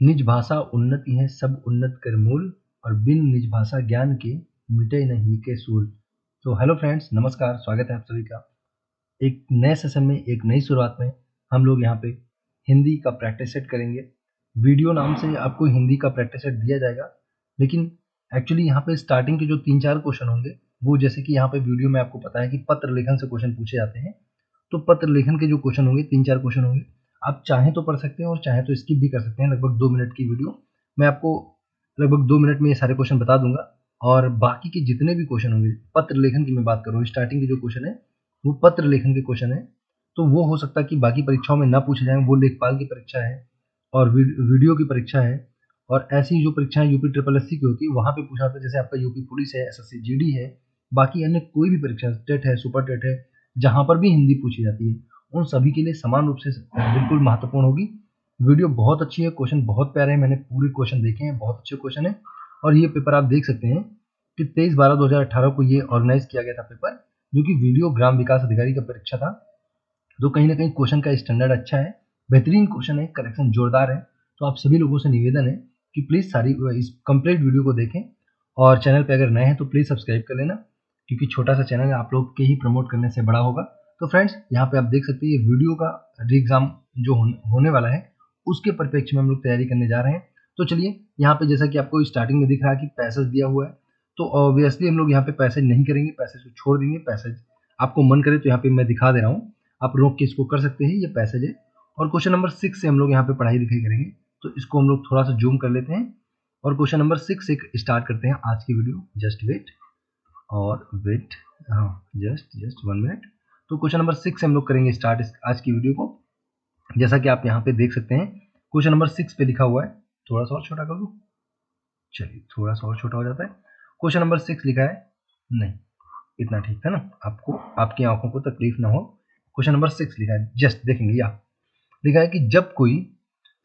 निज भाषा उन्नति है सब उन्नत कर मूल, और बिन निज भाषा ज्ञान के मिटे नहीं के सूल। तो हेलो फ्रेंड्स, नमस्कार, स्वागत है आप सभी का एक नए सेशन में, एक नई शुरुआत में। हम लोग यहाँ पे हिंदी का प्रैक्टिस सेट करेंगे। वीडियो नाम से आपको हिंदी का प्रैक्टिस सेट दिया जाएगा, लेकिन एक्चुअली यहाँ पे स्टार्टिंग के जो 3-4 क्वेश्चन होंगे वो, जैसे कि यहाँ पे वीडियो में आपको पता है कि पत्र लेखन से क्वेश्चन पूछे जाते हैं। तो पत्र लेखन के जो क्वेश्चन होंगे, 3-4 क्वेश्चन होंगे, आप चाहें तो पढ़ सकते हैं और चाहें तो स्किप भी कर सकते हैं। लगभग 2 मिनट की वीडियो मैं आपको लगभग 2 मिनट में ये सारे क्वेश्चन बता दूंगा। और बाकी के जितने भी क्वेश्चन होंगे, पत्र लेखन की मैं बात करूँ, स्टार्टिंग के जो क्वेश्चन है वो पत्र लेखन के क्वेश्चन है। तो वो हो सकता है कि बाकी परीक्षाओं में ना पूछे जाएं। वो लेखपाल की परीक्षा है और वीडियो की परीक्षा है, और ऐसी जो परीक्षाएं यूपी ट्रिपल एस सी की होती है वहाँ पे पूछा जाता है। जैसे आपका यूपी पुलिस है, एसएससी जीडी है, बाकी अन्य कोई भी परीक्षा, टेट है, सुपर टेट है, जहाँ पर भी हिंदी पूछी जाती है, उन सभी के लिए समान रूप से बिल्कुल महत्वपूर्ण होगी। वीडियो बहुत अच्छी है, क्वेश्चन बहुत प्यारे हैं, मैंने पूरे क्वेश्चन देखे हैं, बहुत अच्छे क्वेश्चन है। और ये पेपर आप देख सकते हैं कि 23/12/2018 को ये ऑर्गेनाइज किया गया था पेपर, जो कि वीडियो ग्राम विकास अधिकारी का परीक्षा था। तो कहीं ना कहीं क्वेश्चन का स्टैंडर्ड अच्छा है, बेहतरीन क्वेश्चन है, करेक्शन जोरदार है। तो आप सभी लोगों से निवेदन है कि प्लीज़ सारी इस कंप्लीट वीडियो को देखें, और चैनल पे अगर नए हैं तो प्लीज़ सब्सक्राइब कर लेना, क्योंकि छोटा सा चैनल है, आप लोग के ही प्रमोट करने से बड़ा होगा। तो फ्रेंड्स, यहाँ पे आप देख सकते हैं ये वीडियो का री एग्जाम जो होने वाला है उसके परिप्रेक्ष्य में हम लोग तैयारी करने जा रहे हैं। तो चलिए, यहाँ पे जैसा कि आपको स्टार्टिंग में दिख रहा है कि पैसेज दिया हुआ है, तो ऑब्वियसली हम लोग यहाँ पे पैसेज नहीं करेंगे, पैसेज को छोड़ देंगे। पैसेज आपको मन करे तो यहाँ पे मैं दिखा दे रहा हूँ, आप रोक के इसको कर सकते हैं, ये पैसेज है। और क्वेश्चन नंबर 6 से हम लोग यहाँ पे पढ़ाई लिखाई करेंगे, तो इसको हम लोग थोड़ा सा जूम कर लेते हैं और क्वेश्चन नंबर 6 से स्टार्ट करते हैं आज की वीडियो। जस्ट वेट और वेट, हाँ, जस्ट 1 मिनट। तो क्वेश्चन नंबर 6 से हम लोग करेंगे स्टार्ट आज की वीडियो को। जैसा कि आप यहाँ पे देख सकते हैं, क्वेश्चन नंबर 6 पे लिखा हुआ है, थोड़ा सा और छोटा कर दूं, चलिए थोड़ा सा और छोटा हो जाता है। क्वेश्चन नंबर 6 लिखा है, नहीं इतना ठीक था ना, आपको आपकी आंखों को तकलीफ ना हो। क्वेश्चन नंबर 6 लिखा है, जस्ट देखेंगे, या लिखा है कि जब कोई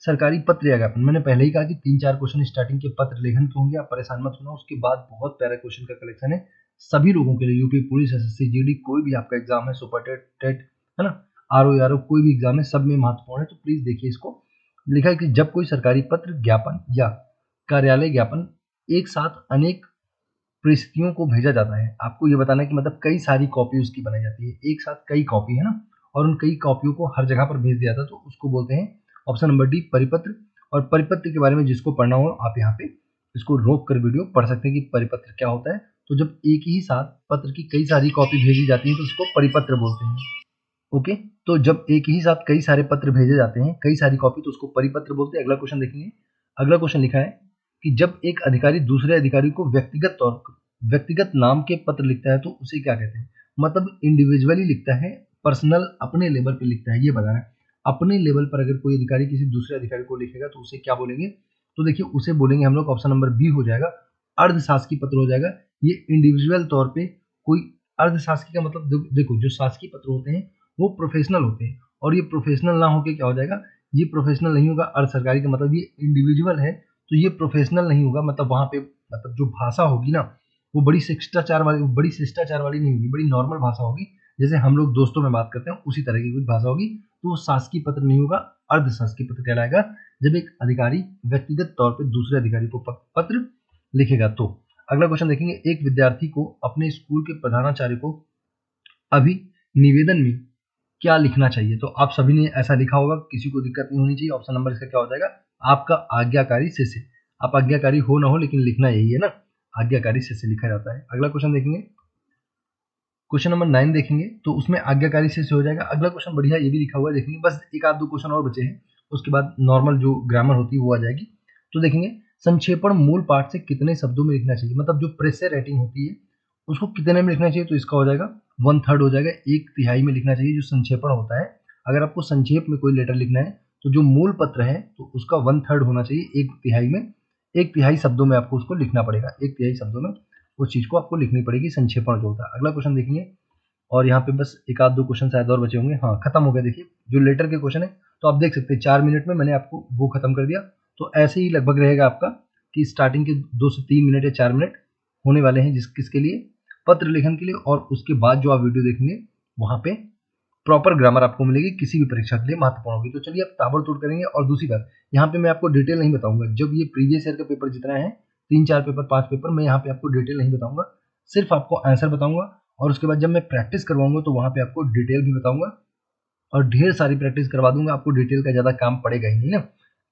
सरकारी पत्र या ज्ञापन, मैंने पहले ही कहा कि 3-4 क्वेश्चन स्टार्टिंग के पत्र लेखन के होंगे, आप परेशान मत होना। उसके बाद बहुत प्यारा क्वेश्चन का कलेक्शन है सभी लोगों के लिए, यूपी पुलिस, एसएससी जीडी, कोई भी आपका एग्जाम है, सुपर टेट, टेट है ना, आरओ कोई भी एग्जाम है, सब में महत्वपूर्ण है। तो प्लीज देखिए इसको। लिखा है कि जब कोई सरकारी पत्र, ज्ञापन या कार्यालय ज्ञापन एक साथ अनेक परिस्थितियों को भेजा जाता है, आपको ये बताना है कि मतलब कई सारी कॉपी उसकी बनाई जाती है, एक साथ कई कॉपी है ना, और उन कई कॉपियों को हर जगह पर भेज दिया जाता है, तो उसको बोलते हैं ऑप्शन नंबर डी परिपत्र। और परिपत्र के बारे में जिसको पढ़ना हो, आप यहाँ पे इसको रोक कर वीडियो पढ़ सकते हैं कि परिपत्र क्या होता है। तो जब एक ही साथ पत्र की कई सारी कॉपी भेजी जाती है तो उसको परिपत्र बोलते हैं। ओके, तो जब एक ही साथ कई सारे पत्र भेजे जाते हैं, कई सारी कॉपी, तो उसको परिपत्र बोलते हैं। अगला क्वेश्चन देखेंगे। अगला क्वेश्चन लिखा है कि जब एक अधिकारी दूसरे अधिकारी को व्यक्तिगत नाम के पत्र लिखता है तो उसे क्या कहते हैं। मतलब इंडिविजुअली लिखता है, पर्सनल अपने लेवल पे लिखता है, ये बताना है। अपने लेवल पर अगर कोई अधिकारी किसी दूसरे अधिकारी को लिखेगा तो उसे क्या बोलेंगे, तो देखिए उसे बोलेंगे हम लोग, ऑप्शन नंबर बी हो जाएगा, अर्धशासकीय पत्र हो जाएगा। ये इंडिविजुअल तौर पे कोई, अर्धशासकीय का मतलब देखो, जो शासकीय पत्र होते हैं वो प्रोफेशनल होते हैं, और ये प्रोफेशनल ना होके क्या हो जाएगा, ये प्रोफेशनल नहीं होगा। अर्ध सरकारी का मतलब ये इंडिविजुअल है, तो ये प्रोफेशनल नहीं होगा। मतलब वहां पे, मतलब जो भाषा होगी ना, वो बड़ी शिष्टाचार वाली नहीं होगी, बड़ी नॉर्मल भाषा होगी, जैसे हम लोग दोस्तों में बात करते हैं उसी तरह की कुछ भाषा होगी। तो वो शासकीय पत्र नहीं होगा, अर्ध शासकीय पत्र कहलाएगा, जब एक अधिकारी व्यक्तिगत तौर पर दूसरे अधिकारी को पत्र लिखेगा। तो अगला क्वेश्चन देखेंगे। एक विद्यार्थी को अपने स्कूल के प्रधानाचार्य को अभी निवेदन में क्या लिखना चाहिए। तो आप सभी ने ऐसा लिखा होगा, किसी को दिक्कत नहीं होनी चाहिए। ऑप्शन नंबर इसका क्या हो जाएगा, आपका आज्ञाकारी शिष्य। आप आज्ञाकारी हो ना हो, लेकिन लिखना यही है ना, आज्ञाकारी शिष्य लिखा जाता है। अगला क्वेश्चन देखेंगे, क्वेश्चन नंबर 9 देखेंगे, तो उसमें आज्ञाकारी शिष्य हो जाएगा। अगला क्वेश्चन बढ़िया, ये भी लिखा हुआ है, देखेंगे बस एक आध दो क्वेश्चन और बचे हैं, उसके बाद नॉर्मल जो ग्रामर होती है वो आ जाएगी। तो देखेंगे, संक्षेपण मूल पाठ से कितने शब्दों में लिखना चाहिए, मतलब जो प्रेशर रेटिंग होती है उसको कितने में लिखना चाहिए। तो इसका हो जाएगा 1/3 हो जाएगा, 1/3 में लिखना चाहिए जो संक्षेपण होता है। अगर आपको संक्षेप में कोई लेटर लिखना है तो जो मूल पत्र है तो उसका 1/3 होना चाहिए, 1/3 में, 1/3 शब्दों में आपको उसको लिखना पड़ेगा, 1/3 शब्दों में उस चीज को आपको लिखनी पड़ेगी, संक्षेपण जो होता है। अगला क्वेश्चन देखेंगे, और यहाँ पे बस एक आध दो क्वेश्चन शायद और बचे होंगे, हाँ खत्म हो गया। देखिए जो लेटर के क्वेश्चन है, तो आप देख सकते हैं 4 मिनट में मैंने आपको वो खत्म कर दिया। तो ऐसे ही लगभग रहेगा आपका कि स्टार्टिंग के 2 से 3 मिनट या 4 मिनट होने वाले हैं किसके लिए, पत्र लेखन के लिए। और उसके बाद जो आप वीडियो देखेंगे वहां पे प्रॉपर ग्रामर आपको मिलेगी, किसी भी परीक्षा के लिए महत्वपूर्ण होगी। तो चलिए अब ताबड़तोड़ करेंगे। और दूसरी बात, यहाँ पे मैं आपको डिटेल नहीं बताऊंगा। जब ये प्रीवियस ईयर का पेपर जितना है 3-4 पेपर 5 पेपर, मैं यहाँ पे आपको डिटेल नहीं बताऊंगा, सिर्फ आपको आंसर बताऊंगा। और उसके बाद जब मैं प्रैक्टिस करवाऊंगा तो वहाँ पे आपको डिटेल भी बताऊंगा और ढेर सारी प्रैक्टिस करवा दूंगा। आपको डिटेल का ज़्यादा काम पड़ेगा ही नहीं ना,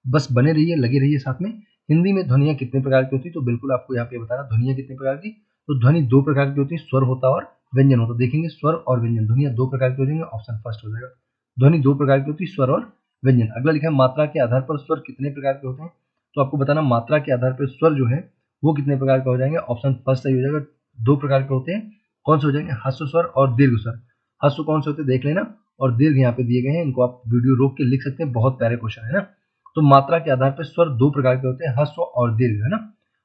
बस बने रहिए, लगे रहिए साथ में। हिंदी में ध्वनियाँ कितने प्रकार की होती है, तो बिल्कुल आपको यहाँ पे बताना ध्वनियाँ कितने प्रकार की। तो ध्वनि 2 प्रकार की होती है, स्वर होता है और व्यंजन होता है। देखेंगे स्वर और व्यंजन, ध्वनियाँ 2 प्रकार की हो जाएंगे, ऑप्शन फर्स्ट हो जाएगा। ध्वनि 2 प्रकार की होती है, स्वर और व्यंजन। अगला लिखा है मात्रा के आधार पर स्वर कितने प्रकार के होते हैं, तो आपको बताना मात्रा के आधार पर स्वर जो है वो कितने प्रकार का हो जाएंगे, ऑप्शन फर्स्ट सही हो जाएगा। 2 प्रकार के होते हैं, कौन से हो जाएंगे, ह्रस्व स्वर और दीर्घ स्वर। ह्रस्व कौन से होते हैं देख लेना, और दीर्घ यहाँ पे दिए गए हैं, इनको आप वीडियो रोक के लिख सकते हैं, बहुत प्यारे क्वेश्चन है ना। तो मात्रा के आधार पर स्वर 2 प्रकार के होते हैं, ह्रस्व और दीर्घ, है ना।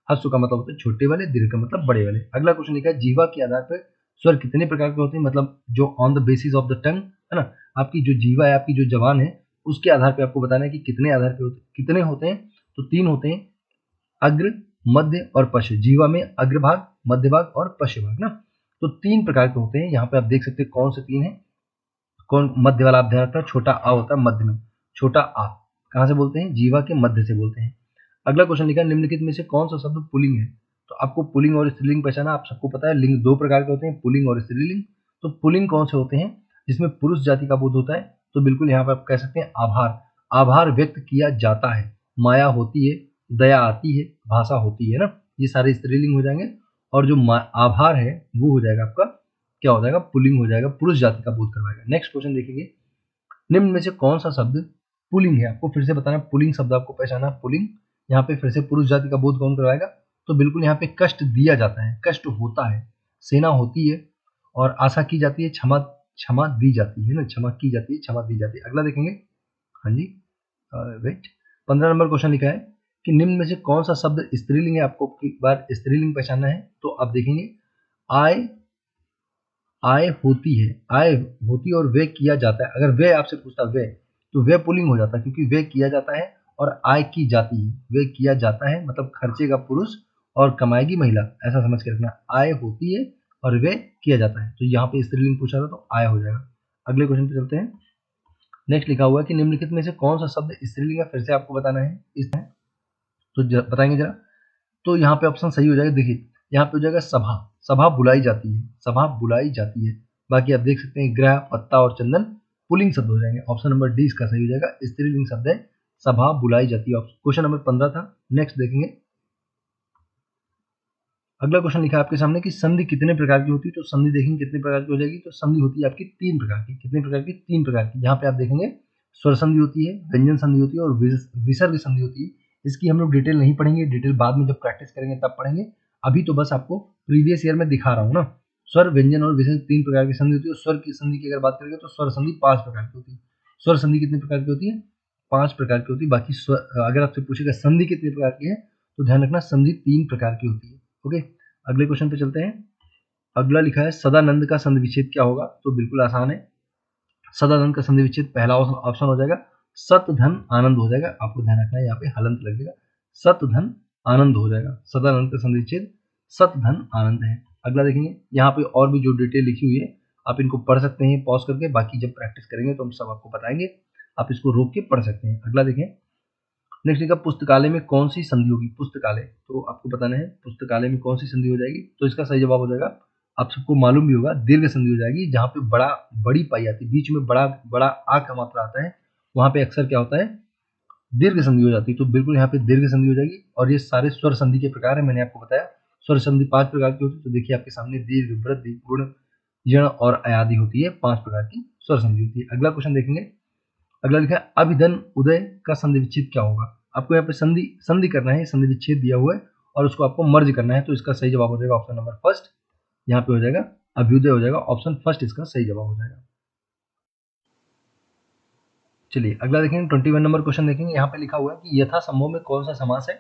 ह्रस्व का मतलब होता है छोटे वाले, दीर्घ का मतलब बड़े वाले। अगला क्वेश्चन लिखा है जिह्वा के आधार पर स्वर कितने प्रकार के होते हैं, मतलब जो on the basis of the tongue, है ना, आपकी जो जीवा है, आपकी जो जबान है, उसके आधार पर आपको बताना है कि कितने आधार पे कितने होते हैं। तो 3 होते हैं, अग्र, मध्य और पश्च। जीवा में अग्रभाग, मध्य भाग और पश्च भाग ना। तो 3 प्रकार के होते हैं। यहाँ पे आप देख सकते हैं कौन से 3 है। कौन मध्य वाला आप ध्यान रखना, छोटा आ होता है मध्य में, छोटा आ कहाँ से बोलते हैं, जीवा के मध्य से बोलते हैं। अगला क्वेश्चन लिखा है निम्नलिखित में से कौन सा शब्द पुल्लिंग है, तो आपको पुल्लिंग और स्त्रीलिंग पहचाना। आप सबको पता है लिंग 2 प्रकार के होते हैं, पुल्लिंग और स्त्रीलिंग। तो पुल्लिंग कौन से होते हैं, जिसमें पुरुष जाति का बोध होता है, तो बिल्कुल यहाँ पे आप कह सकते हैं आभार। आभार व्यक्त किया जाता है, माया होती है, दया आती है, भाषा होती है ना, ये सारे स्त्रीलिंग हो जाएंगे। और जो आभार है वो हो जाएगा आपका क्या हो जाएगा, पुल्लिंग हो जाएगा, पुरुष जाति का बोध करवाएगा। नेक्स्ट क्वेश्चन देखेंगे, निम्न में से कौन सा शब्द पुल्लिंग है, आपको फिर से बताना पुल्लिंग शब्द आपको पहचाना। पुल्लिंग यहाँ पे फिर से पुरुष जाति का बोध कौन करवाएगा, तो बिल्कुल यहाँ पे कष्ट दिया जाता है, कष्ट होता है, सेना होती है और आशा की जाती है, क्षमा क्षमा दी जाती है ना, क्षमा की जाती है, क्षमा दी जाती है। अगला देखेंगे, हाँ जी वेट, 15 नंबर क्वेश्चन लिखा है कि निम्न में से कौन सा शब्द स्त्रीलिंग है, आपको एक बार स्त्रीलिंग पहचानना है। तो आप देखेंगे आय, आय होती है, आय होती है और वे किया जाता है। अगर वे आपसे पूछता वे, तो वे पुल्लिंग हो जाता है, क्योंकि वे किया जाता है और आय की जाती है। वे किया जाता है मतलब खर्चेगा पुरुष और कमाएगी महिला, ऐसा समझ के रखना। आय होती है और वे किया जाता है, तो यहाँ पे स्त्रीलिंग पूछा था तो आय हो जाएगा। अगले क्वेश्चन पे चलते हैं। नेक्स्ट लिखा हुआ है कि निम्नलिखित में से कौन सा शब्द स्त्रीलिंग है, फिर से आपको बताना है। इस तो बताएंगे जरा। तो यहाँ पे ऑप्शन सही हो जाएगा, देखिए यहाँ पे हो जाएगा सभा, सभा बुलाई जाती है, सभा बुलाई जाती है। बाकी आप देख सकते हैं ग्रह, पत्ता और चंदन पुल्लिंग शब्द हो जाएंगे। ऑप्शन नंबर डी इसका सही हो जाएगा, स्त्रीलिंग शब्द है, सभा बुलाई जाती है। क्वेश्चन नंबर 15 था। नेक्स्ट देखेंगे, अगला क्वेश्चन लिखा है आपके सामने कि संधि कितने प्रकार की होती है, तो संधि देखेंगे कितने प्रकार की हो जाएगी। तो संधि होती है आपकी 3 प्रकार की, कितने प्रकार की, 3 प्रकार की। यहाँ पे आप देखेंगे स्वर संधि होती है, व्यंजन संधि होती है और विसर्ग संधि होती है। इसकी हम लोग डिटेल नहीं पढ़ेंगे, डिटेल बाद में जब प्रैक्टिस करेंगे तब पढ़ेंगे। अभी तो बस आपको प्रीवियस ईयर में दिखा रहा हूँ ना। स्वर, व्यंजन और विसर्ग 3 प्रकार की संधि होती है। स्वर की संधि की अगर बात करेंगे तो स्वर संधि 5 प्रकार की होती है। स्वर संधि कितने प्रकार की होती है, 5 प्रकार की होती है। बाकी अगर आपसे पूछेगा संधि कितने प्रकार की है, तो ध्यान रखना संधि 3 प्रकार की होती है। ओके, अगले क्वेश्चन पे चलते हैं। अगला लिखा है सदानंद का संधि विच्छेद क्या होगा, तो बिल्कुल आसान है। सदानंद का संधि विच्छेद पहला ऑप्शन हो जाएगा सत धन आनंद हो जाएगा। आपको ध्यान रखना है यहाँ पे हलंत लगेगा, सत धन आनंद हो जाएगा। सदानंद का संधि विच्छेद सत धन आनंद है। अगला देखेंगे, यहाँ पे और भी जो डिटेल लिखी हुई है आप इनको पढ़ सकते हैं पॉज करके। बाकी जब प्रैक्टिस करेंगे तो हम सब आपको बताएंगे, आप इसको रोक के पढ़ सकते हैं। अगला देखें, नेक्स्ट लिखा पुस्तकालय में कौन सी संधि होगी। पुस्तकालय, तो आपको बताना है पुस्तकालय में कौन सी संधि हो जाएगी। तो इसका सही जवाब हो जाएगा, आप सबको मालूम भी होगा, दीर्घ संधि हो जाएगी। जहाँ पे बड़ी पाई आती है, बीच में बड़ा आ का मात्रा आता है, वहाँ पे अक्सर क्या होता है, दीर्घ संधि हो जाती है। तो बिल्कुल यहाँ पे दीर्घ संधि हो जाएगी। और ये सारे स्वर संधि के प्रकार है, मैंने आपको बताया स्वर संधि 5 प्रकार की होती है। तो देखिए आपके सामने दीर्घ, वृद्धि, गुण, यण और अयादि होती है, 5 प्रकार की स्वर संधि होती है। अगला क्वेश्चन देखेंगे, अगला लिखा है अभिधन उदय का संधि विच्छेद क्या होगा। आपको यहाँ पे संधि करना है, संधि विच्छेद दिया हुआ है और उसको आपको मर्ज करना है। तो इसका सही जवाब हो जाएगा ऑप्शन नंबर फर्स्ट, यहाँ पे हो जाएगा अभ्युदय हो जाएगा, ऑप्शन फर्स्ट इसका सही जवाब हो जाएगा। चलिए अगला देखेंगे, 21 नंबर क्वेश्चन देखेंगे। यहाँ पे लिखा हुआ है कि यथा संभव में कौन सा समास है।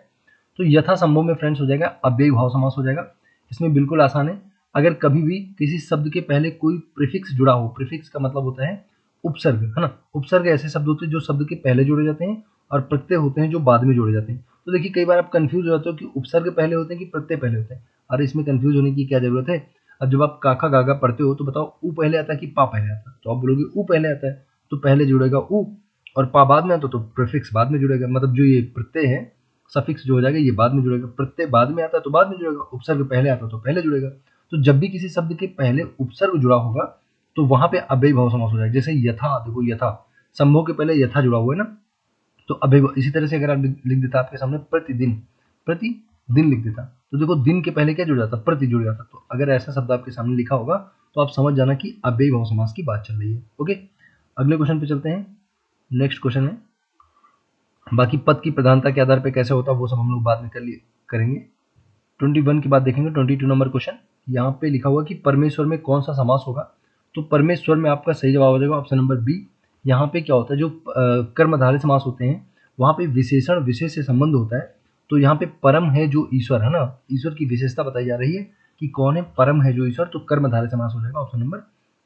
तो यथा संभव में फ्रेंड्स हो जाएगा अव्ययी भाव समास हो जाएगा। इसमें बिल्कुल आसान है, अगर कभी भी किसी शब्द के पहले कोई प्रीफिक्स जुड़ा हो, प्रीफिक्स का मतलब होता है उपसर्ग, है ना। उपसर्ग ऐसे शब्द होते हैं जो शब्द के पहले जोड़े जाते हैं और प्रत्यय होते हैं जो बाद में जोड़े जाते हैं। तो देखिए कई बार आप कंफ्यूज हो जाते हो कि उपसर्ग पहले होते हैं कि प्रत्यय पहले होते हैं। अरे इसमें कंफ्यूज होने की क्या जरूरत है, अब जब आप काका गागा पढ़ते हो तो बताओ ऊ पहले आता है कि पा पहले आता है? तो आप बोलोगे ऊ पहले आता है, तो पहले जुड़ेगा ऊ, और पा बाद में आता तो प्रीफिक्स बाद में जुड़ेगा, मतलब जो ये प्रत्यय है सफिक्स जो हो जाएगा ये बाद में जुड़ेगा। प्रत्यय बाद में आता है तो बाद में जुड़ेगा, उपसर्ग पहले आता है तो पहले जुड़ेगा। तो जब भी किसी शब्द के पहले उपसर्ग जुड़ा होगा तो वहां पे अव्ययी भाव समास हो जाएगा। जैसे यथा, देखो यथा संभव के पहले यथा जुड़ा हुआ है ना, तो अव्ययी। इसी तरह से अगर आप लिख देता आपके सामने प्रतिदिन, प्रतिदिन लिख देता, तो देखो दिन के पहले क्या जुड़ जाता, प्रति जुड़ जाता। तो अगर ऐसा शब्द आपके सामने लिखा होगा तो आप समझ जाना कि अव्ययी भाव समास की बात चल रही है। ओके, अगले क्वेश्चन पे चलते हैं। नेक्स्ट क्वेश्चन है, बाकी पद की प्रधानता के आधार पर कैसे होता है वो सब हम लोग बाद में करेंगे। 21 के बाद देखेंगे 22 नंबर क्वेश्चन। यहाँ पे लिखा हुआ कि परमेश्वर में कौन सा समास होगा, तो परमेश्वर में आपका सही जवाब हो जाएगा ऑप्शन नंबर बी। यहाँ पे क्या होता है, जो कर्मधारय समास होते हैं वहाँ पे विशेषण विशेष से संबंध होता है। तो यहाँ पे परम है जो ईश्वर है ना, ईश्वर की विशेषता बताई जा रही है कि कौन है, परम है जो ईश्वर, तो कर्मधारय समास हो जाएगा, ऑप्शन नंबर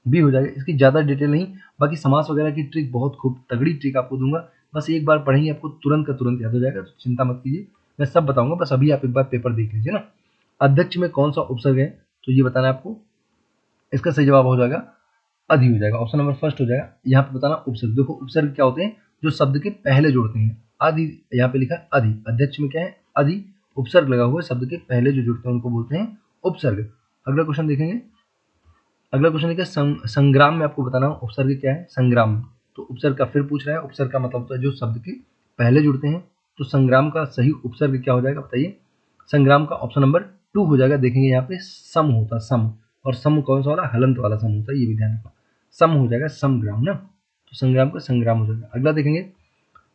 बी हो जाएगा। इसकी ज़्यादा डिटेल नहीं, बाकी समास वगैरह की ट्रिक बहुत खूब तगड़ी ट्रिक आपको दूंगा, बस एक बार पढ़ेंगे आपको तुरंत का तुरंत याद हो जाएगा, तो चिंता मत कीजिए, मैं सब बताऊंगा, बस अभी आप एक बार पेपर देख लीजिए ना। अध्यक्ष में कौन सा उपसर्ग है, तो ये बताना है आपको। इसका सही जवाब हो जाएगा अधि हो जाएगा, ऑप्शन नंबर फर्स्ट हो जाएगा। यहाँ पे बताना उपसर्ग, देखो उपसर्ग क्या होते हैं, जो शब्द के पहले जोड़ते हैं। अधि, यहाँ पे लिखा है अधि, अध्यक्ष में क्या है अधि, उपसर्ग लगा हुआ है, शब्द के पहले जो जुड़ते हैं उनको बोलते हैं उपसर्ग। अगला क्वेश्चन देखेंगे। अगला क्वेश्चन है संग्राम में आपको बताना उपसर्ग क्या है, संग्राम में। तो उपसर्ग का फिर पूछ रहा है, उपसर्ग का मतलब होता है जो शब्द के पहले जुड़ते हैं। तो संग्राम का सही उपसर्ग क्या हो जाएगा बताइए। संग्राम का ऑप्शन नंबर 2 हो जाएगा। देखेंगे यहाँ पे सम होता है, सम, और सम कौन सा वाला, हलंत वाला सम होता है, ये भी ध्यान रखना। सम हो जाएगा समग्राम ना, तो संग्राम का संग्राम हो जाएगा। अगला देखेंगे,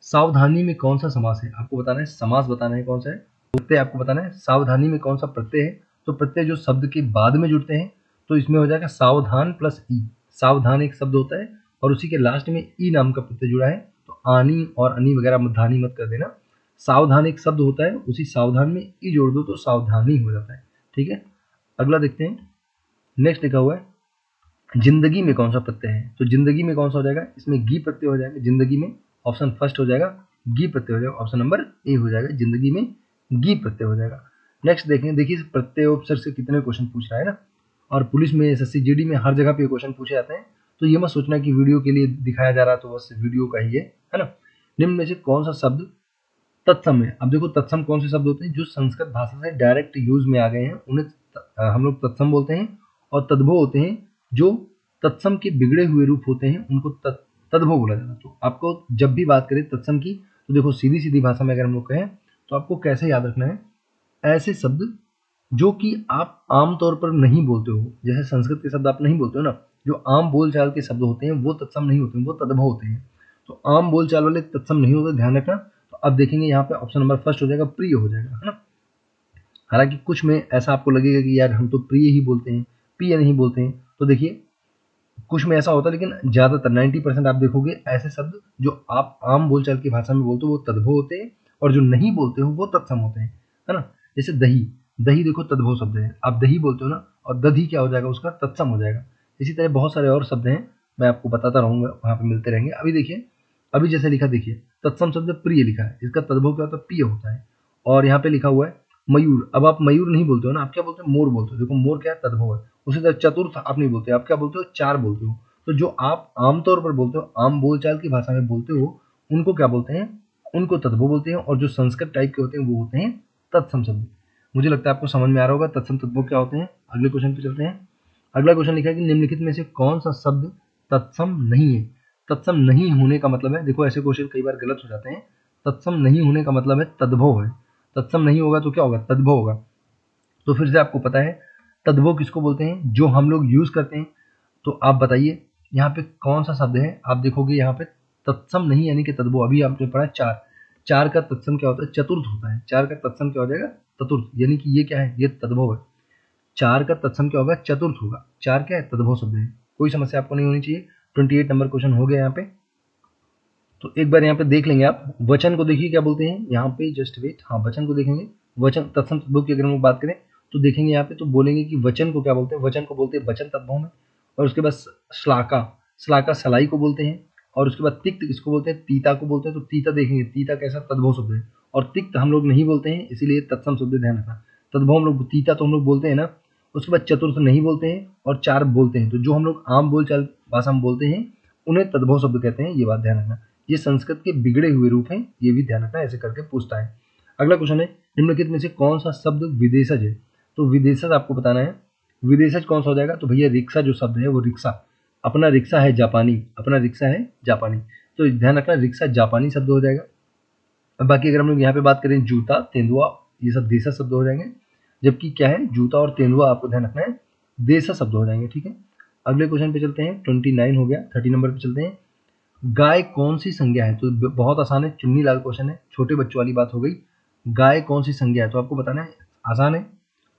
सावधानी में कौन सा समास है, आपको बताना है, समास बताना है कौन सा है, प्रत्यय आपको बताना है। सावधानी में कौन सा प्रत्यय है, तो प्रत्यय जो शब्द के बाद में जुड़ते हैं, तो इसमें हो जाएगा सावधान प्लस ई। सावधान एक शब्द होता है और उसी के लास्ट में ई नाम का प्रत्यय जुड़ा है, तो आनी और अनी वगैरह धानी मत कर देना। सावधान एक शब्द होता है, उसी सावधान में ई जोड़ दो तो सावधानी हो जाता है, ठीक है। अगला देखते हैं, नेक्स्ट लिखा हुआ है, जिंदगी में कौन सा प्रत्यय है, तो जिंदगी में कौन सा हो जाएगा, इसमें गी प्रत्यय हो जाएगा जिंदगी में, ऑप्शन फर्स्ट हो जाएगा, गी प्रत्यय हो जाएगा, ऑप्शन नंबर ए हो जाएगा, जिंदगी में गी प्रत्यय हो जाएगा। नेक्स्ट देखें, देखिए प्रत्यय उपसर्ग से कितने क्वेश्चन पूछ रहा है ना, और पुलिस में, एसएससी, जीडी में हर जगह पे क्वेश्चन पूछे जाते हैं, तो ये मत सोचना कि वीडियो के लिए दिखाया जा रहा है तो बस वीडियो का ही है ना। निम्न में से कौन सा शब्द तत्सम है, अब देखो तत्सम कौन से शब्द होते हैं, जो संस्कृत भाषा से डायरेक्ट यूज में आ गए हैं उन्हें हम लोग तत्सम बोलते हैं, और तद्भव होते हैं जो तत्सम के बिगड़े हुए रूप होते हैं उनको तद्भव बोला जाता है। तो आपको जब भी बात करें तत्सम की, तो देखो सीधी सीधी भाषा में अगर हम लोग कहें तो आपको कैसे याद रखना है, ऐसे शब्द जो कि आप आम तौर पर नहीं बोलते हो, जैसे संस्कृत के शब्द आप नहीं बोलते हो ना, जो आम बोलचाल के शब्द होते हैं वो तत्सम नहीं होते हैं, वो तद्भव होते हैं। तो आम बोलचाल वाले तत्सम नहीं होते, ध्यान रखना। तो अब देखेंगे यहाँ पे ऑप्शन नंबर फर्स्ट हो जाएगा, प्रिय हो जाएगा, है ना। हालांकि कुछ में ऐसा आपको लगेगा कि यार हम तो प्रिय ही बोलते हैं, प्रिय नहीं बोलते हैं, तो देखिए कुछ में ऐसा होता है, लेकिन ज़्यादातर 90% आप देखोगे ऐसे शब्द जो आप आम बोलचाल की भाषा में बोलते हो वो तद्भव होते हैं, और जो नहीं बोलते हो वो तत्सम होते हैं, है ना। जैसे दही, दही देखो तद्भव शब्द है, आप दही बोलते हो ना, और दधी क्या हो जाएगा उसका, तत्सम हो जाएगा। इसी तरह बहुत सारे और शब्द हैं, मैं आपको बताता रहूँगा, वहाँ पे मिलते रहेंगे। अभी देखिए, अभी जैसे लिखा, देखिए तत्सम शब्द प्रिय लिखा है, इसका तद्भव क्या होता है, प्रिय होता है। और यहाँ पे लिखा हुआ है मयूर, अब आप मयूर नहीं बोलते हो ना, आप क्या बोलते हो, मोर बोलते हो। देखो मोर क्या है, तद्भव है। उसी तरह चतुर्थ आप नहीं बोलते, आप क्या बोलते हो, चार बोलते हो। तो जो आप आमतौर पर बोलते हो, आम बोलचाल की भाषा में बोलते हो, उनको क्या बोलते हैं, उनको तद्भव बोलते हैं, और जो संस्कृत टाइप के होते हैं वो होते हैं तत्सम शब्द। मुझे लगता है आपको समझ में आ रहा होगा तत्सम तद्भव क्या होते हैं। अगले क्वेश्चन पे चलते हैं। अगला क्वेश्चन लिखा है कि निम्नलिखित में से कौन सा शब्द तत्सम नहीं है। तत्सम नहीं होने का मतलब है, देखो ऐसे क्वेश्चन कई बार गलत हो जाते हैं, तत्सम नहीं होने का मतलब है तद्भव है, तत्सम नहीं होगा तो क्या होगा, तद्भव होगा। तो फिर से आपको पता है तद्भव किसको बोलते हैं, जो हम लोग यूज करते हैं। तो आप बताइए यहाँ पे कौन सा शब्द है, आप देखोगे यहाँ पे तत्सम नहीं यानी कि तद्भव। अभी आपने पढ़ा चार, चार का तत्सम क्या होता है, चतुर्थ होता है। चार का तत्सम क्या हो जाएगा, चतुर्थ, यानी कि ये क्या है, ये तद्भव है। चार का तत्सम क्या होगा, चतुर्थ होगा। चार क्या है, तद्भव शब्द है। कोई समस्या आपको नहीं होनी चाहिए। 28 नंबर क्वेश्चन हो गया यहाँ पे। तो एक बार यहाँ पे देख लेंगे आप, वचन को देखिए क्या बोलते हैं यहाँ पे, जस्ट वेट, हाँ वचन को देखेंगे। वचन तत्सम तद्भव की अगर हम लोग बात करें तो देखेंगे यहाँ पे, तो बोलेंगे कि वचन को क्या बोलते हैं, वचन को बोलते हैं वचन तद्भव में। और उसके बाद श्लाका, श्लाका सलाई को बोलते हैं। और उसके बाद तिक्त किसको बोलते हैं, तीता को बोलते हैं। तो तीता देखेंगे, तीता कैसा, तद्भव शब्द है। और तिक्त हम लोग नहीं बोलते हैं, इसीलिए तत्सम शब्द ध्यान रखना। तद्भव हम लोग, तीता तो हम लोग बोलते हैं ना, उसके बाद चतुर्थ नहीं बोलते हैं और चार बोलते हैं। तो जो हम लोग आम बोलचाल भाषा में बोलते हैं उन्हें तद्भव शब्द कहते हैं, ये बात ध्यान रखना। ये संस्कृत के बिगड़े हुए रूप हैं, ये भी ध्यान रखना, ऐसे करके पूछता है। अगला क्वेश्चन है, निम्नलिखित में से कौन सा शब्द विदेशज है? तो विदेशज आपको बताना है। विदेशज कौन सा हो जाएगा? तो भैया रिक्शा जो शब्द है वो रिक्शा, अपना रिक्शा है जापानी, अपना रिक्शा है जापानी, तो ध्यान रखना रिक्शा जापानी शब्द हो जाएगा। अब बाकी अगर हम लोग यहाँ पे बात करें जूता, तेंदुआ, ये सब देशज शब्द हो जाएंगे, जबकि क्या है जूता और तेंदुआ आपको ध्यान रखना है देशज शब्द हो जाएंगे। ठीक है, अगले क्वेश्चन पे चलते हैं। 29 हो गया, 30 नंबर पे चलते हैं। गाय कौन सी संज्ञा है? तो बहुत आसान है, चुन्नी लाल क्वेश्चन है, छोटे बच्चों वाली बात हो गई। गाय कौन सी संज्ञा है? तो आपको बताना है, आसान है।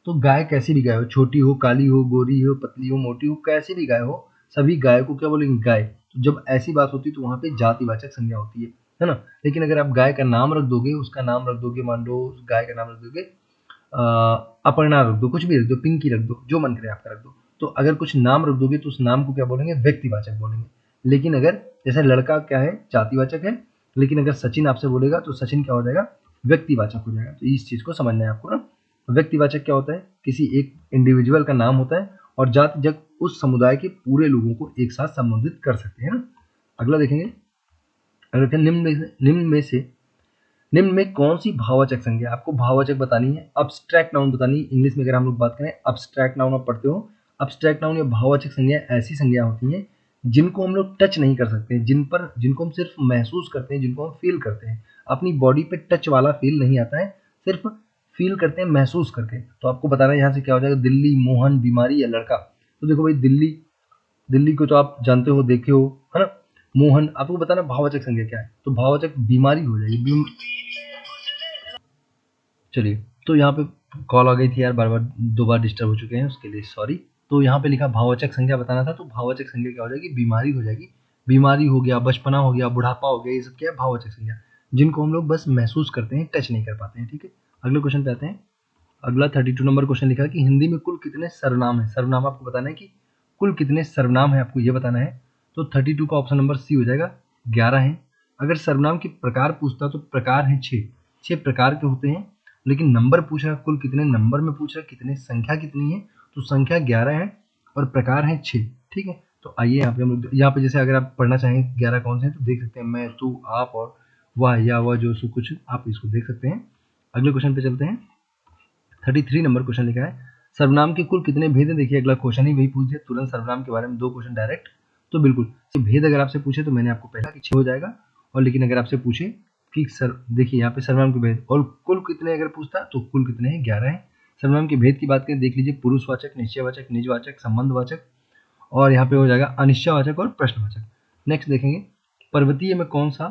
तो गाय कैसी भी गाय हो, छोटी हो, काली हो, गोरी हो, पतली हो, मोटी हो, कैसी भी गाय हो, सभी गाय को क्या बोलेंगे? गाय। तो जब ऐसी बात होती है तो वहां पे जातिवाचक संज्ञा होती है ना। लेकिन अगर आप गाय का नाम रख दोगे, उसका नाम रख दोगे, मान लो गाय का नाम रख दोगे अपर्णा रख दो, कुछ भी रख दो, पिंकी रख दो, जो मन करे आपका रख दो, तो अगर कुछ नाम रख दोगे तो उस नाम को क्या बोलेंगे? व्यक्तिवाचक बोलेंगे। लेकिन अगर जैसे लड़का क्या है, जातिवाचक है, लेकिन अगर सचिन आपसे बोलेगा तो सचिन क्या हो जाएगा? व्यक्तिवाचक हो जाएगा। तो इस चीज को समझना है आपको ना। व्यक्तिवाचक क्या होता है? किसी एक इंडिविजुअल का नाम होता है और जाति जब उस समुदाय के पूरे लोगों को एक साथ संबोधित कर सकते हैं ना। अगला देखेंगे, अगर निम्न में कौन सी भाववाचक संज्ञा? आपको भाववाचक बतानी है, अब्स्ट्रैक्ट नाउन बतानी है। इंग्लिश में अगर हम लोग बात करें, अब्स्ट्रैक्ट नाउन आप पढ़ते हो। अब्स्ट्रैक्ट नाउन या भाववाचक संज्ञा ऐसी संज्ञा होती हैं जिनको हम लोग टच नहीं कर सकते, जिनको हम सिर्फ महसूस करते हैं, जिनको हम फील करते हैं। अपनी बॉडी पे टच वाला फील नहीं आता है, सिर्फ फील करते हैं महसूस करके। तो आपको बताना है यहाँ से क्या हो जाएगा? दिल्ली, मोहन, बीमारी या लड़का। तो देखो भाई, दिल्ली, दिल्ली को तो आप जानते हो, देखे हो, है ना। मोहन, आपको बताना भाववाचक संज्ञा क्या है? तो भाववाचक बीमारी हो जाएगी। चलिए, तो यहाँ पे कॉल आ गई थी यार, बार बार 2 बार डिस्टर्ब हो चुके हैं, उसके लिए सॉरी। तो यहाँ पे लिखा भाववाचक संज्ञा बताना था, तो भाववाचक संज्ञा क्या हो जाएगी? बीमारी हो जाएगी। बीमारी हो गया, बचपना हो गया, बुढ़ापा हो गया, ये सब क्या है? भाववाचक संज्ञा, जिनको हम लोग बस महसूस करते हैं, टच नहीं कर पाते हैं। ठीक है, अगले क्वेश्चन पे आते हैं। अगला 32 नंबर क्वेश्चन लिखा है कि हिंदी में कुल कितने सर्वनाम है? सर्वनाम आपको बताना है कि कुल कितने सर्वनाम है, आपको ये बताना है। तो 32 का ऑप्शन नंबर सी हो जाएगा, 11 है। अगर सर्वनाम के प्रकार पूछता तो प्रकार है 6, 6 प्रकार के होते हैं। लेकिन नंबर पूछ रहा है, कुल कितने नंबर में पूछ रहा है, कितने संख्या कितनी है, तो संख्या 11 है और प्रकार है 6। ठीक है, तो आइए यहाँ पे हम लोग, यहाँ पे जैसे अगर आप पढ़ना चाहें 11 कौन से हैं तो देख सकते हैं, मैं, तू, आप और वह या वह, जो सो कुछ, आप इसको देख सकते हैं। अगले क्वेश्चन पे चलते हैं। 33 नंबर क्वेश्चन लिखा है, सर्वनाम के कुल कितने भेद हैं? देखिए अगला क्वेश्चन ही वही पूछ दिया तुरंत, सर्वनाम के बारे में 2 क्वेश्चन डायरेक्ट। तो बिल्कुल भेद अगर आपसे पूछे तो मैंने आपको पहला कि 6 हो जाएगा, और लेकिन अगर आपसे पूछे कि सर, देखिए यहाँ पे सर्वनाम के भेद और कुल कितने अगर पूछता तो कुल कितने हैं? 11 है। सर्वनाम के भेद की बात करें, देख लीजिए, पुरुषवाचक, निश्चयवाचक, निजवाचक, संबंधवाचक, और यहाँ पे हो जाएगा अनिश्चयवाचक और प्रश्नवाचक। नेक्स्ट देखेंगे, पर्वतीय में कौन सा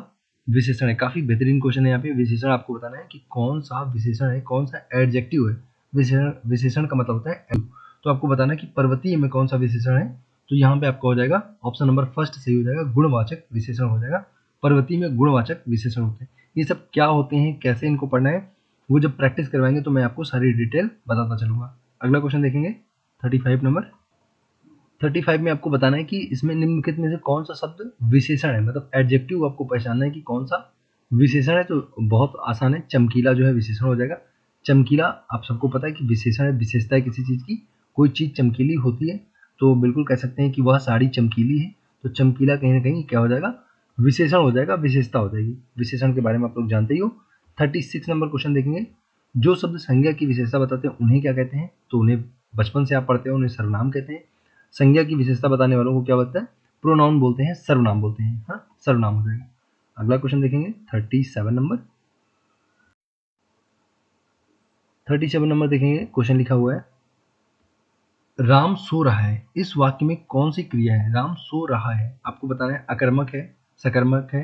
विशेषण है? काफी बेहतरीन क्वेश्चन है। यहाँ पे विशेषण आपको बताना है कि कौन सा विशेषण है, कौन सा एडजेक्टिव है। विशेषण का मतलब होता है एडजेक्टिव। तो आपको बताना है कि पर्वतीय में कौन सा विशेषण है। तो यहाँ पे आपका हो जाएगा ऑप्शन नंबर फर्स्ट सही हो जाएगा, गुणवाचक विशेषण हो जाएगा। पर्वतीय में गुणवाचक विशेषण होते हैं। ये सब क्या होते हैं, कैसे इनको पढ़ना है, वो जब प्रैक्टिस करवाएंगे तो मैं आपको सारी डिटेल बताता चलूंगा। अगला क्वेश्चन देखेंगे, 35 नंबर। 35 में आपको बताना है कि इसमें निम्नलिखित में से कौन सा शब्द विशेषण है, मतलब एडजेक्टिव आपको पहचानना है कि कौन सा विशेषण है। तो बहुत आसान है, चमकीला जो है विशेषण हो जाएगा। चमकीला आप सबको पता है कि विशेषण है, विशेषता है किसी चीज की, कोई चीज चमकीली होती है तो बिल्कुल कह सकते हैं कि वह साड़ी चमकीली है। तो चमकीला कहीं ना कहीं क्या हो जाएगा? विशेषण हो जाएगा, विशेषता हो जाएगी। विशेषण के बारे में आप लोग जानते ही हो। 36 नंबर क्वेश्चन देखेंगे, जो शब्द संज्ञा की विशेषता बताते हैं उन्हें क्या कहते हैं? तो उन्हें बचपन से आप पढ़ते हो, उन्हें सर्वनाम कहते हैं। संज्ञा की विशेषता बताने वालों को क्या बोलते हैं? प्रोनाउन बोलते हैं, सर्वनाम बोलते हैं। हाँ, सर्वनाम हो जाएगा। अगला क्वेश्चन देखेंगे, 37 नंबर। 37 नंबर देखेंगे, क्वेश्चन लिखा हुआ है, राम सो रहा है, इस वाक्य में कौन सी क्रिया है? राम सो रहा है, आपको बताना है अकर्मक है, सकर्मक है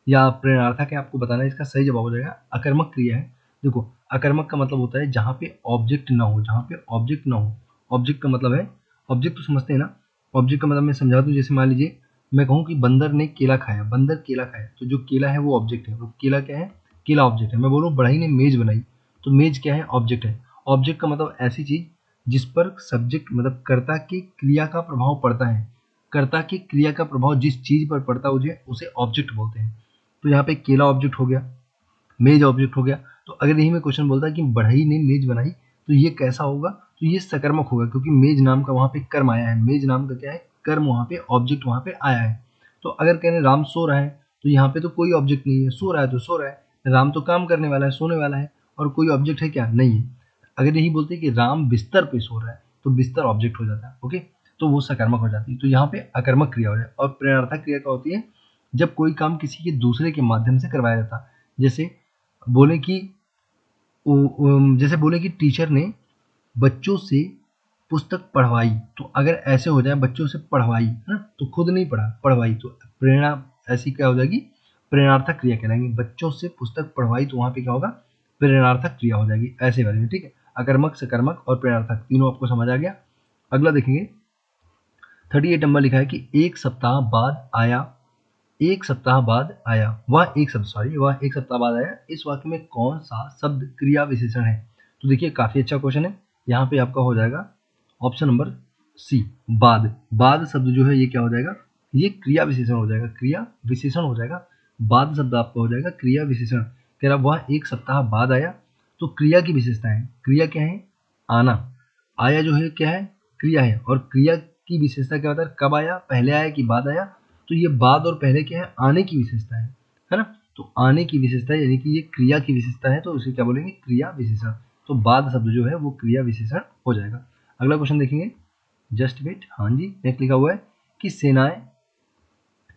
या प्रेरणार्थक है। आपको बताना है, इसका सही जवाब हो जाएगा अकर्मक क्रिया है। देखो, अकर्मक का मतलब होता है जहाँ पे ऑब्जेक्ट ना हो, जहाँ पे ऑब्जेक्ट ना हो। ऑब्जेक्ट का मतलब है, ऑब्जेक्ट तो समझते हैं ना। ऑब्जेक्ट का मतलब मैं समझा दूं, जैसे मान लीजिए मैं कहूँ कि बंदर ने केला खाया, बंदर केला खाया, तो जो केला है वो ऑब्जेक्ट है। वो केला क्या है? केला ऑब्जेक्ट है। मैं बोलूँ बढ़ई ने मेज बनाई, तो मेज क्या है? ऑब्जेक्ट है। ऑब्जेक्ट का मतलब ऐसी चीज जिस पर सब्जेक्ट मतलब कर्ता की क्रिया का प्रभाव पड़ता है। कर्ता की क्रिया का प्रभाव जिस चीज पर पड़ता है उसे ऑब्जेक्ट बोलते हैं। तो यहाँ पे केला ऑब्जेक्ट हो गया, मेज ऑब्जेक्ट हो गया। तो अगर यही मैं क्वेश्चन बोलता कि बढ़ई ने मेज बनाई, तो ये कैसा होगा? तो ये सकर्मक होगा, क्योंकि मेज नाम का वहाँ पे कर्म आया है। मेज नाम का क्या है, कर्म वहाँ पे, ऑब्जेक्ट वहाँ पे आया है। तो अगर कह रहे राम सो रहा है, तो यहाँ पे तो कोई ऑब्जेक्ट नहीं है, सो रहा है तो सो रहा है। राम तो काम करने वाला है, सोने वाला है, और कोई ऑब्जेक्ट है क्या, नहीं है। अगर यही बोलते कि राम बिस्तर पे सो रहा है, तो बिस्तर ऑब्जेक्ट हो जाता है। ओके, तो वो सकर्मक हो जाती है। तो यहाँ पे अकर्मक क्रिया हो जाए। और प्रेरणार्थक क्रिया क्या होती है, जब कोई काम किसी के दूसरे के माध्यम से करवाया जाता है। जैसे बोले कि टीचर ने बच्चों से पुस्तक पढ़वाई, तो अगर ऐसे हो जाए बच्चों से पढ़वाई, है ना, तो खुद नहीं पढ़ा, पढ़वाई, तो प्रेरणा ऐसी क्या हो जाएगी, प्रेरणार्थक क्रिया कहलाएंगे। बच्चों से पुस्तक पढ़वाई, तो वहां पे क्या होगा, प्रेरणार्थक क्रिया हो जाएगी, ऐसे वाले में। ठीक है, अकर्मक, सकर्मक और प्रेरणार्थक तीनों आपको समझ आ गया। अगला देखेंगे 38 नंबर लिखा है कि एक सप्ताह बाद आया, एक सप्ताह बाद आया, वह एक सप्ताह बाद आया, इस वाक्य में कौन सा शब्द क्रिया विशेषण है। तो देखिए काफी अच्छा क्वेश्चन है। यहाँ पे आपका हो जाएगा ऑप्शन नंबर सी, बाद। बाद शब्द जो है ये क्या हो जाएगा, ये क्रिया विशेषण हो जाएगा, क्रिया विशेषण हो जाएगा। बाद शब्द आपका हो जाएगा क्रिया विशेषण। कह रहा वह एक सप्ताह बाद आया, तो क्रिया की विशेषता है, क्रिया क्या है, आना। आया जो है क्या है, क्रिया है, और क्रिया की विशेषता क्या होता है, कब आया, पहले आया कि बाद आया। तो ये बाद और पहले क्या है, आने की विशेषता है ना। तो आने की विशेषता यानी कि ये क्रिया की विशेषता है, तो उसे क्या बोलेंगे, क्रिया विशेषण। तो बाद शब्द जो है वो क्रिया विशेषण हो जाएगा। अगला क्वेश्चन देखेंगे, जस्ट वेट, हाँ जी, नेक्स्ट लिखा हुआ है कि सेनाएं,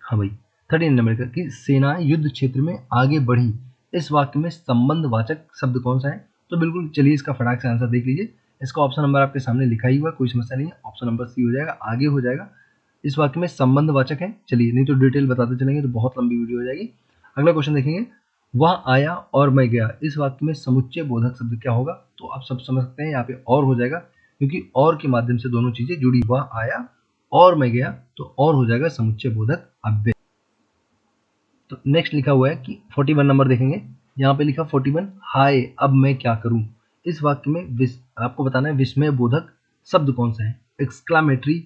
हाँ भाई 13 नंबर का, कि सेनाएं युद्ध क्षेत्र में आगे बढ़ी, इस वाक्य में संबंधवाचक शब्द कौन सा है। तो बिल्कुल चलिए इसका फटाक से आंसर देख लीजिए। इसका ऑप्शन नंबर आपके सामने लिखा ही हुआ, कोई समस्या नहीं है, ऑप्शन नंबर सी हो जाएगा, आगे हो जाएगा। इस वाक्य में संबंधवाचक है, चलिए नहीं तो डिटेल बताते चलेंगे तो बहुत लंबी वीडियो हो जाएगी। अगला क्वेश्चन देखेंगे, वह आया और मैं गया, इस वाक्य में समुच्चय बोधक शब्द क्या होगा। तो आप सब समझ सकते हैं यहाँ पे और हो जाएगा, क्योंकि और के माध्यम से दोनों चीजें जुड़ी, वह आया और मैं गया, तो और हो जाएगा समुच्चय बोधक अव्यय। तो नेक्स्ट लिखा हुआ है कि 41 नंबर देखेंगे, यहाँ पे लिखा 41, हाय अब मैं क्या करूं, इस वाक्य में आपको बताना है विस्मय बोधक शब्द कौन सा है, एक्सक्लामेटरी,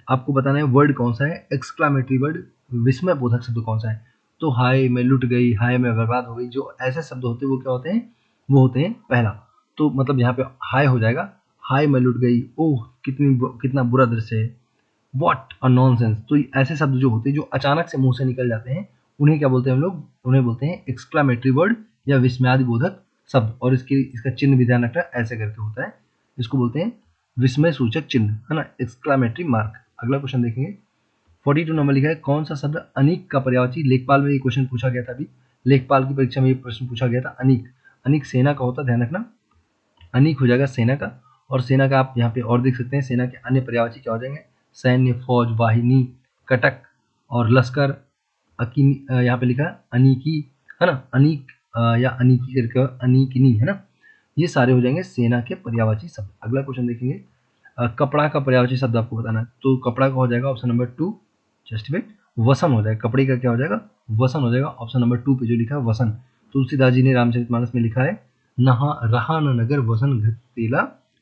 आपको बताना है वर्ड कौन सा है, एक्सक्लामेटरी वर्ड, विस्मय बोधक शब्द कौन सा है। तो हाय मैं लुट गई, हाय मैं बर्बाद हो गई, जो ऐसे शब्द होते हैं वो क्या होते हैं, वो होते हैं पहला। तो मतलब यहाँ पे हाय हो जाएगा, हाय मैं लुट गई, ओह कितना बुरा दृश्य है, वॉट अ नॉनसेंस। तो ऐसे शब्द जो होते हैं जो अचानक से मुंह से निकल जाते हैं, उन्हें क्या बोलते हैं हम लोग, उन्हें बोलते हैं एक्सक्लामेटरी वर्ड या विस्मयादि बोधक शब्द। और इसका चिन्ह भी ध्यान रखना, ऐसे करके होता है, इसको बोलते हैं विस्मय सूचक चिन्ह, है ना, एक्सक्लामेटरी मार्क। अगला क्वेश्चन देखेंगे, 42 नंबर लिखा है, कौन सा शब्द अनीक का पर्यायवाची, लेखपाल में ये क्वेश्चन पूछा गया था, अभी लेखपाल की परीक्षा में ये प्रश्न पूछा गया था। अनीक, अनीक सेना का होता है, ध्यान रखना, अनीक हो जाएगा सेना का। और सेना का आप यहाँ पे और देख सकते हैं, सेना के अन्य पर्यायवाची क्या हो जाएंगे, सैन्य, फौज, वाहिनी, कटक और लश्कर। यहाँ पे लिखा है अनीकी, है ना, अनीक या अनीकी करके अनीकिनी, है ना, ये सारे हो जाएंगे सेना के पर्यायवाची शब्द। अगला क्वेश्चन देखेंगे, कपड़ा का पर्यायवाची शब्द आपको बताना है, तो कपड़ा का हो जाएगा ऑप्शन नंबर 2, जस्ट वेट, वसन हो जाएगा, कपड़े का क्या हो जाएगा, वसन हो जाएगा, ऑप्शन नंबर 2 पे जो लिखा है वसन। तुलसीदास जी ने रामचरितमानस में लिखा है, नहा रहा न नगर वसन घृत तेला,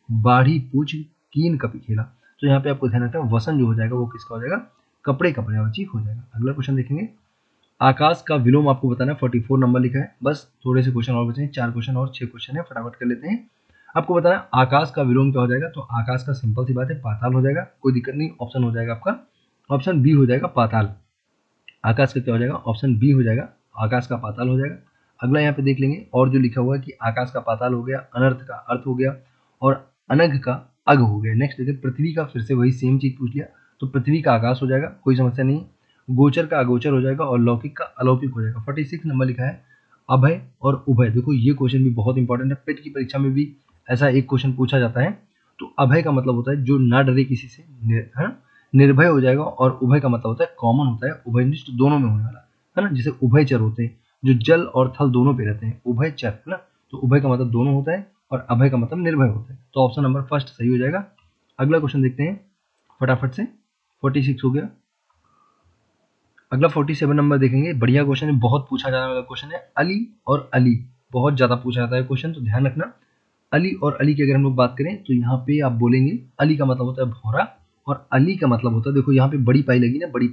बाढ़ी पूछ कीन कपि खेला। तो यहाँ पे आपको ध्यान रखना है, वसन जो हो जाएगा वो किसका हो जाएगा, कपड़े का पर्यायवाची हो जाएगा। अगला क्वेश्चन देखेंगे, आकाश का विलोम आपको बताना है, 44 नंबर लिखा है, बस थोड़े से क्वेश्चन और बचे हैं, 4 क्वेश्चन और 6 क्वेश्चन है, फटाफट कर लेते हैं। आपको बताना है आकाश का विलोम क्या हो जाएगा, तो आकाश का सिंपल सी बात है पाताल हो जाएगा, कोई दिक्कत नहीं, ऑप्शन हो जाएगा आपका, ऑप्शन बी हो जाएगा पाताल। आकाश का क्या हो जाएगा, ऑप्शन बी हो जाएगा, आकाश का पाताल हो जाएगा। अगला यहाँ पे देख लेंगे, और जो लिखा हुआ है कि आकाश का पाताल हो गया, अनर्थ का अर्थ हो गया, और अनग का अग हो गया। नेक्स्ट देखिए, पृथ्वी का फिर से वही सेम चीज पूछ लिया, तो पृथ्वी का आकाश हो जाएगा, कोई समस्या नहीं। गोचर का अगोचर हो जाएगा, और लौकिक का अलौकिक हो जाएगा। 46 नंबर लिखा है अभय और उभय। देखो ये क्वेश्चन भी बहुत इंपॉर्टेंट है, पेट की परीक्षा में भी ऐसा एक क्वेश्चन पूछा जाता है। तो अभय का मतलब होता है जो ना डरे किसी से, है, निर्भय हो जाएगा। और उभय का मतलब होता है कॉमन होता है, उभयनिष्ठ दोनों में होने वाला, है ना, जैसे उभयचर होते हैं जो जल और थल दोनों पे रहते हैं, उभयचर, है ना। तो उभय का मतलब दोनों होता है, और अभय का मतलब निर्भय होता है। तो ऑप्शन नंबर फर्स्ट सही हो जाएगा। अगला क्वेश्चन देखते हैं फटाफट से, 46 हो गया। अगला 47 नंबर देखेंगे, बढ़िया क्वेश्चन है, बहुत पूछा जाने वाला क्वेश्चन है, अली और अली, बहुत ज्यादा पूछा जाता है क्वेश्चन, तो ध्यान रखना। अली और अली की अगर हम लोग बात करें, तो यहाँ पे आप बोलेंगे अली का मतलब होता है भौरा, और अली का मतलब होता है, देखो यहाँ पे बड़ी पाई लगी ना, बड़ी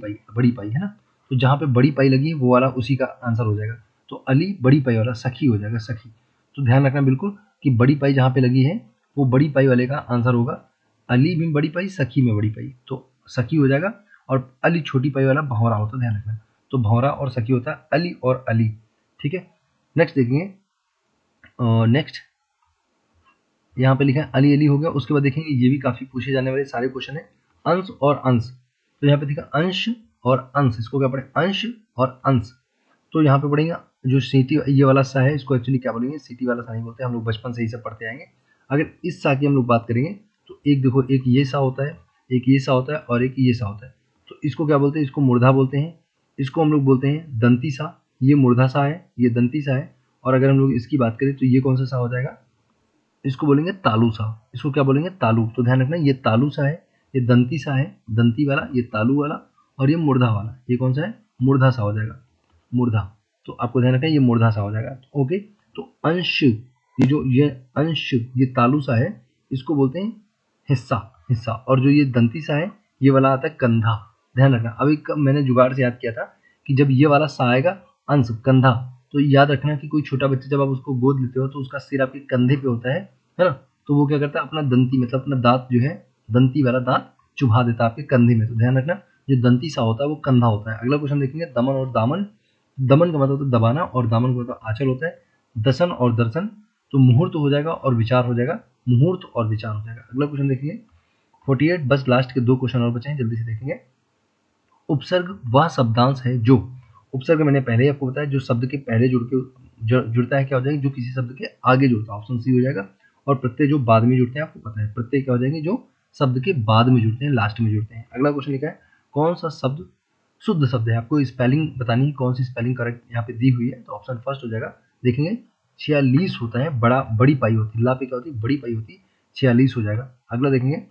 पाई है ना, तो जहाँ पे बड़ी पाई लगी है वो वाला उसी का आंसर हो जाएगा। तो अली बड़ी पाई वाला, सखी हो जाएगा, सखी। तो ध्यान रखना बिल्कुल कि बड़ी पाई जहाँ पे लगी है वो बड़ी पाई वाले का आंसर होगा अली में बड़ी पाई, सखी में बड़ी पाई, तो सखी हो जाएगा। और अली छोटी पाई वाला भंवरा होता है, ध्यान रखना। तो भंवरा और सखी होता है अली और अली। ठीक है, नेक्स्ट देखेंगे। नेक्स्ट यहाँ पे लिखा है अली अली हो गया। उसके बाद देखेंगे ये भी काफी पूछे जाने वाले सारे क्वेश्चन है, अंश और अंश। तो यहाँ पे देखा अंश और अंश, इसको क्या पढ़े, अंश और अंश। तो यहाँ पे पढ़ेंगे जो सीटी ये वाला सा है, इसको एक्चुअली क्या बोलेंगे, सीटी वाला सा नहीं बोलते, हम लोग बचपन से ही सब पढ़ते आएंगे। अगर इस सा की हम लोग बात करेंगे तो एक देखो, एक ये सा होता है, एक ये सा होता है और एक ये सा होता है। तो इसको क्या बोलते हैं, इसको मूर्धा बोलते हैं। इसको हम लोग बोलते हैं दंती सा, ये मूर्धा सा है, ये दंती सा है। और अगर हम लोग इसकी बात करें तो ये कौन सा सा हो जाएगा, इसको बोलेंगे तालु सा। इसको क्या बोलेंगे, तालु। तो ध्यान रखना, ये तालु सा है, ये दंती सा है, दंती वाला, ये तालु वाला, और ये मूर्धा वाला, ये कौन सा है, मूर्धा सा हो जाएगा, मूर्धा। तो आपको ध्यान रखना, ये मूर्धा सा हो जाएगा। ओके, तो अंश, ये जो ये अंश, ये तालु सा है, इसको बोलते हैं हिस्सा, हिस्सा। और जो ये दंती सा है, ये वाला आता है कंधा। ध्यान रखना, अभी मैंने जुगाड़ से याद किया था कि जब ये वाला सा आएगा अंश, कंधा, तो याद रखना कि कोई छोटा बच्चा जब आप उसको गोद लेते हो तो उसका सिर आपके कंधे पे होता है ना। तो वो क्या करता है, अपना दंती मतलब अपना दांत जो है, दंती वाला दांत चुभा देता है आपके कंधे में। तो ध्यान रखना, जो दंती सा होता है वो कंधा होता है। अगला क्वेश्चन देखेंगे, दमन और दामन। दमन का मतलब होता है दबाना और दामन का मतलब आंचल होता है। दसन और दर्शन, तो मुहूर्त हो जाएगा और विचार हो जाएगा, मुहूर्त और विचार हो जाएगा। अगला क्वेश्चन देखिए 48, बस लास्ट के 2 क्वेश्चन और बचे हैं, जल्दी से देखेंगे। उपसर्ग वह शब्दांश है जो, उपसर्ग मैंने पहले ही आपको बताया, जो शब्द के पहले जुड़ता है, क्या हो जाएगा, जो किसी शब्द के आगे जुड़ता है, ऑप्शन सी हो जाएगा। और प्रत्यय जो बाद में जुड़ते हैं, आपको पता है प्रत्यय क्या हो जाएंगे, जो शब्द के बाद में जुड़ते हैं, लास्ट में जुड़ते हैं। अगला क्वेश्चन लिखा है, कौन सा शब्द शुद्ध शब्द है, आपको स्पेलिंग बतानी है, कौन सी स्पेलिंग करेक्ट यहाँ पे दी हुई है। तो ऑप्शन फर्स्ट हो जाएगा, देखेंगे 46 होता है, बड़ी पाई होती है, ला पे क्या होती है, बड़ी पाई होती है, 46 हो जाएगा। अगला देखेंगे,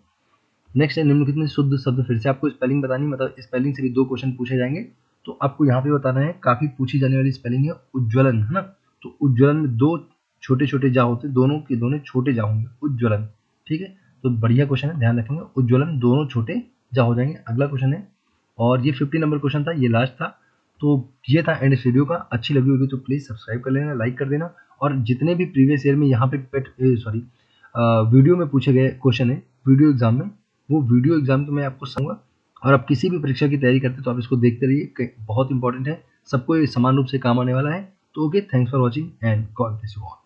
नेक्स्ट है निम्नलिखित में शुद्ध शब्द। फिर से आपको स्पेलिंग बतानी, मतलब स्पेलिंग से भी 2 क्वेश्चन पूछे जाएंगे। तो आपको यहाँ पे बताना है, काफी पूछी जाने वाली स्पेलिंग है उज्ज्वलन, है ना। तो उज्ज्वलन में 2 छोटे छोटे जा होते हैं, दोनों के दोनों छोटे जा होंगे, उज्ज्वलन। ठीक है, तो बढ़िया क्वेश्चन है, ध्यान रखेंगे, उज्ज्वलन दोनों छोटे जा हो जाएंगे। अगला क्वेश्चन है, और ये 50 नंबर क्वेश्चन था, ये लास्ट था। तो ये था एंड इस वीडियो का। अच्छी लगी होगी तो प्लीज सब्सक्राइब कर लेना, लाइक कर देना। और जितने भी प्रीवियस ईयर में यहाँ पे वीडियो में पूछे गए क्वेश्चन है वीडियो एग्जाम में, वो वीडियो एग्जाम तो मैं आपको समझूंगा। और आप किसी भी परीक्षा की तैयारी करते हैं तो आप इसको देखते रहिए, बहुत इंपॉर्टेंट है, सबको ये समान रूप से काम आने वाला है। तो okay, thanks for watching and God bless you all.